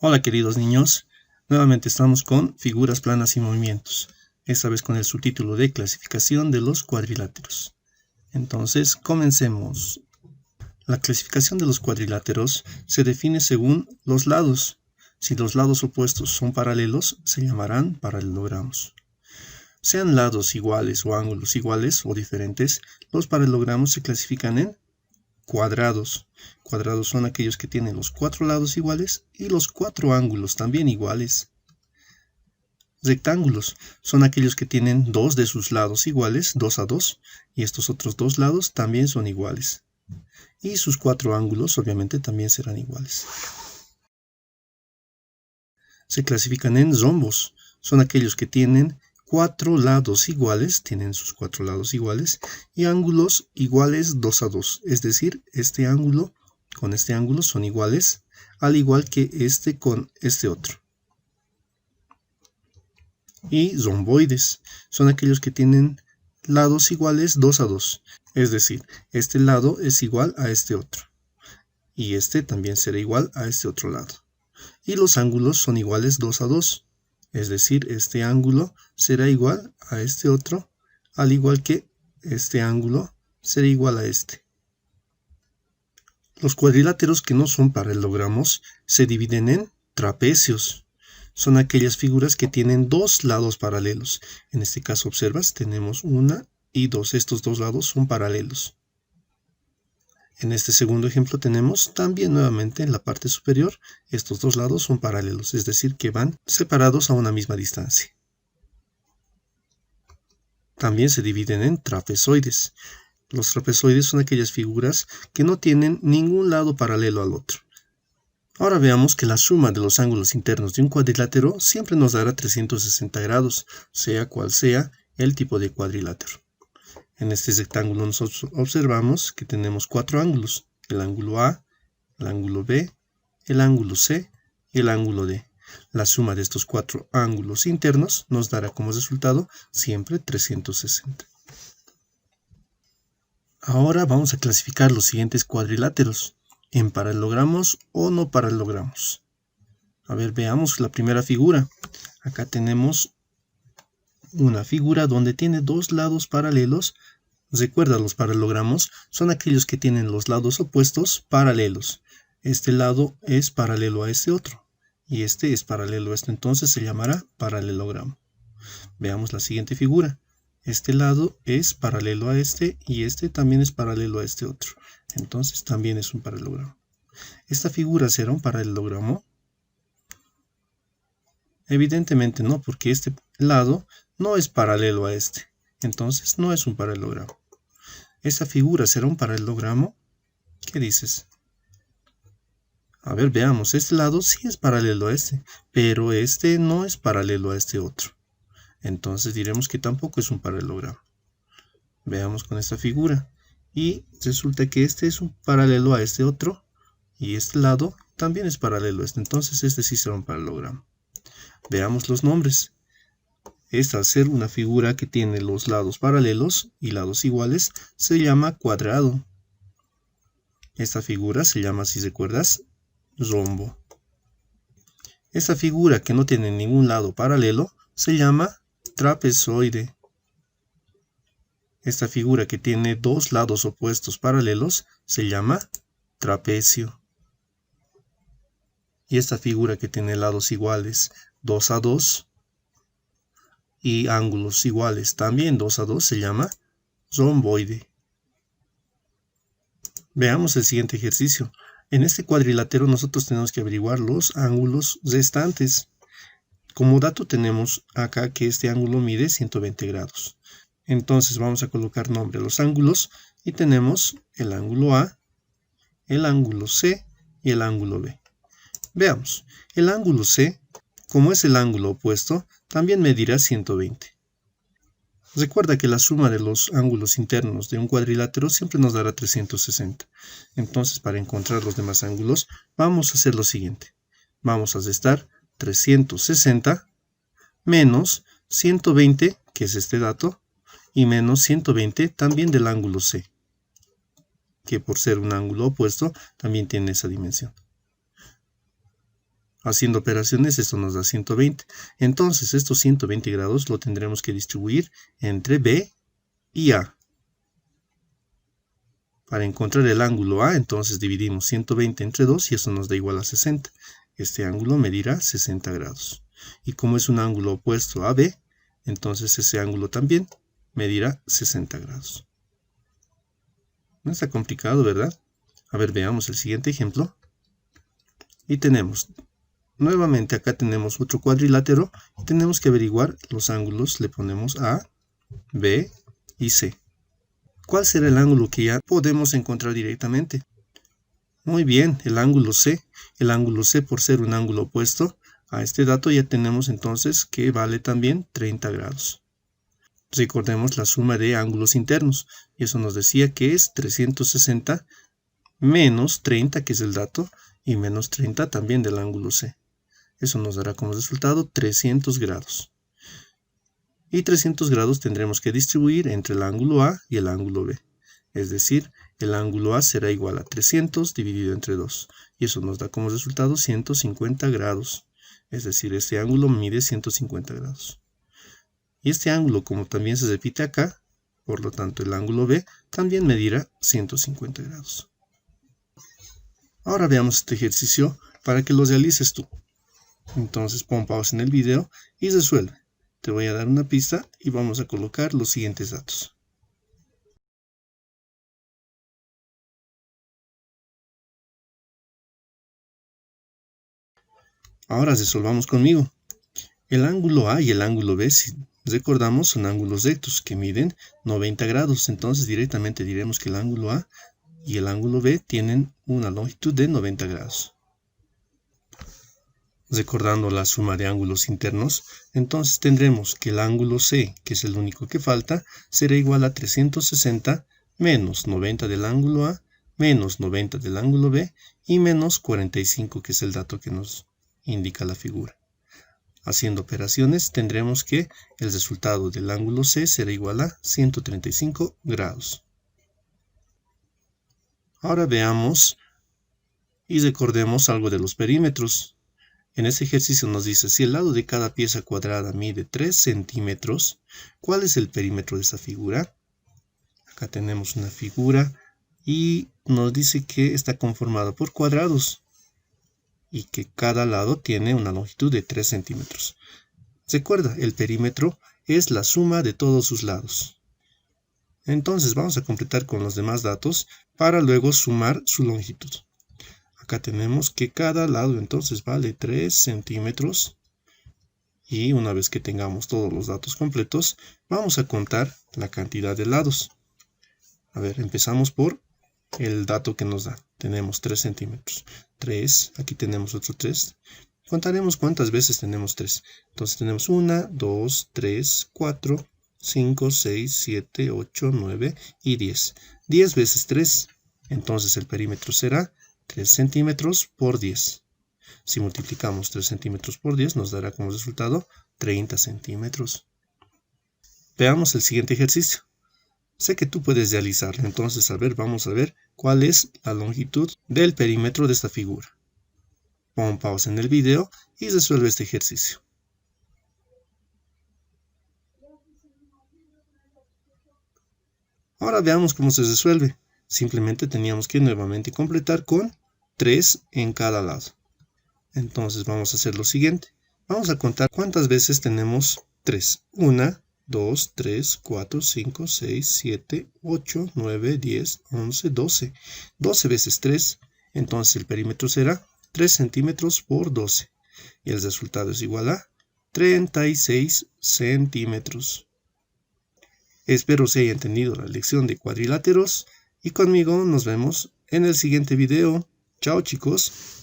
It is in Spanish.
Hola queridos niños, nuevamente estamos con figuras planas y movimientos, esta vez con el subtítulo de clasificación de los cuadriláteros. Entonces, comencemos. La clasificación de los cuadriláteros se define según los lados. Si los lados opuestos son paralelos, se llamarán paralelogramos. Sean lados iguales o ángulos iguales o diferentes, los paralelogramos se clasifican en cuadrados. Cuadrados son aquellos que tienen los 4 lados iguales y los 4 ángulos también iguales. Rectángulos son aquellos que tienen 2 de sus lados iguales, 2 a 2, y estos otros 2 lados también son iguales. Y sus 4 ángulos obviamente también serán iguales. Se clasifican en rombos. Son aquellos que tienen 4 lados iguales, tienen sus 4 lados iguales, y ángulos iguales 2 a 2. Es decir, este ángulo con este ángulo son iguales, al igual que este con este otro. Y romboides son aquellos que tienen lados iguales 2 a 2. Es decir, este lado es igual a este otro. Y este también será igual a este otro lado. Y los ángulos son iguales 2 a 2. Es decir, este ángulo será igual a este otro, al igual que este ángulo será igual a este. Los cuadriláteros que no son paralelogramos se dividen en trapecios. Son aquellas figuras que tienen dos lados paralelos. En este caso, observas, tenemos una y dos. Estos dos lados son paralelos. En este segundo ejemplo tenemos también nuevamente en la parte superior, estos dos lados son paralelos, es decir, que van separados a una misma distancia. También se dividen en trapezoides. Los trapezoides son aquellas figuras que no tienen ningún lado paralelo al otro. Ahora veamos que la suma de los ángulos internos de un cuadrilátero siempre nos dará 360 grados, sea cual sea el tipo de cuadrilátero. En este rectángulo nosotros observamos que tenemos 4 ángulos, el ángulo A, el ángulo B, el ángulo C y el ángulo D. La suma de estos 4 ángulos internos nos dará como resultado siempre 360. Ahora vamos a clasificar los siguientes cuadriláteros, en paralelogramos o no paralelogramos. A ver, veamos la primera figura. Acá tenemos una figura donde tiene dos lados paralelos. Recuerda, los paralelogramos son aquellos que tienen los lados opuestos paralelos. Este lado es paralelo a este otro y este es paralelo a este, entonces se llamará paralelogramo. Veamos la siguiente figura. Este lado es paralelo a este y este también es paralelo a este otro, entonces también es un paralelogramo. ¿Esta figura será un paralelogramo? Evidentemente no, porque este lado no es paralelo a este, entonces no es un paralelogramo. ¿Esta figura será un paralelogramo? ¿Qué dices? A ver, veamos, este lado sí es paralelo a este, pero este no es paralelo a este otro. Entonces diremos que tampoco es un paralelogramo. Veamos con esta figura. Y resulta que este es un paralelo a este otro, y este lado también es paralelo a este, entonces este sí será un paralelogramo. Veamos los nombres. Esta, al ser una figura que tiene los lados paralelos y lados iguales, se llama cuadrado. Esta figura se llama, si recuerdas, rombo. Esta figura que no tiene ningún lado paralelo se llama trapezoide. Esta figura que tiene dos lados opuestos paralelos se llama trapecio. Y esta figura que tiene lados iguales 2 a 2 y ángulos iguales también 2 a 2 se llama romboide. Veamos el siguiente ejercicio. En este cuadrilátero nosotros tenemos que averiguar los ángulos restantes. Como dato tenemos acá que este ángulo mide 120 grados. Entonces vamos a colocar nombre a los ángulos y tenemos el ángulo A, el ángulo C y el ángulo B. Veamos, el ángulo C, como es el ángulo opuesto, también medirá 120. Recuerda que la suma de los ángulos internos de un cuadrilátero siempre nos dará 360. Entonces, para encontrar los demás ángulos, vamos a hacer lo siguiente. Vamos a restar 360 menos 120, que es este dato, y menos 120 también del ángulo C, que por ser un ángulo opuesto también tiene esa dimensión. Haciendo operaciones, esto nos da 120. Entonces, estos 120 grados lo tendremos que distribuir entre B y A. Para encontrar el ángulo A, entonces dividimos 120 entre 2 y eso nos da igual a 60. Este ángulo medirá 60 grados. Y como es un ángulo opuesto a B, entonces ese ángulo también medirá 60 grados. No está complicado, ¿verdad? A ver, veamos el siguiente ejemplo. Y tenemos, nuevamente acá tenemos otro cuadrilátero y tenemos que averiguar los ángulos. Le ponemos A, B y C. ¿Cuál será el ángulo que ya podemos encontrar directamente? Muy bien, el ángulo C. El ángulo C, por ser un ángulo opuesto a este dato, ya tenemos entonces que vale también 30 grados. Recordemos la suma de ángulos internos. Y eso nos decía que es 360 menos 30, que es el dato, y menos 30 también del ángulo C. Eso nos dará como resultado 300 grados. Y 300 grados tendremos que distribuir entre el ángulo A y el ángulo B. Es decir, el ángulo A será igual a 300 dividido entre 2. Y eso nos da como resultado 150 grados. Es decir, este ángulo mide 150 grados. Y este ángulo, como también se repite acá, por lo tanto el ángulo B también medirá 150 grados. Ahora veamos este ejercicio para que lo realices tú. Entonces pon pausa en el video y resuelve. Te voy a dar una pista y vamos a colocar los siguientes datos. Ahora resolvamos conmigo. El ángulo A y el ángulo B, si recordamos, son ángulos rectos que miden 90 grados. Entonces directamente diremos que el ángulo A y el ángulo B tienen una longitud de 90 grados. Recordando la suma de ángulos internos, entonces tendremos que el ángulo C, que es el único que falta, será igual a 360 menos 90 del ángulo A, menos 90 del ángulo B y menos 45, que es el dato que nos indica la figura. Haciendo operaciones, tendremos que el resultado del ángulo C será igual a 135 grados. Ahora veamos y recordemos algo de los perímetros. En este ejercicio nos dice, si el lado de cada pieza cuadrada mide 3 centímetros, ¿cuál es el perímetro de esa figura? Acá tenemos una figura y nos dice que está conformada por cuadrados y que cada lado tiene una longitud de 3 centímetros. Recuerda, el perímetro es la suma de todos sus lados. Entonces vamos a completar con los demás datos para luego sumar su longitud. Acá tenemos que cada lado entonces vale 3 centímetros. Y una vez que tengamos todos los datos completos, vamos a contar la cantidad de lados. A ver, empezamos por el dato que nos da. Tenemos 3 centímetros. 3, aquí tenemos otro 3. Contaremos cuántas veces tenemos 3. Entonces tenemos 1, 2, 3, 4, 5, 6, 7, 8, 9 y 10. 10 veces 3. Entonces el perímetro será 3 centímetros por 10. Si multiplicamos 3 centímetros por 10 nos dará como resultado 30 centímetros. Veamos el siguiente ejercicio. Sé que tú puedes realizarlo, entonces vamos a ver cuál es la longitud del perímetro de esta figura. Pon pausa en el video y resuelve este ejercicio. Ahora veamos cómo se resuelve. Simplemente teníamos que nuevamente completar con 3 en cada lado. Entonces vamos a hacer lo siguiente. Vamos a contar cuántas veces tenemos 3. 1, 2, 3, 4, 5, 6, 7, 8, 9, 10, 11, 12. 12 veces 3. Entonces el perímetro será 3 centímetros por 12. Y el resultado es igual a 36 centímetros. Espero se haya entendido la lección de cuadriláteros y conmigo nos vemos en el siguiente video. Chao chicos.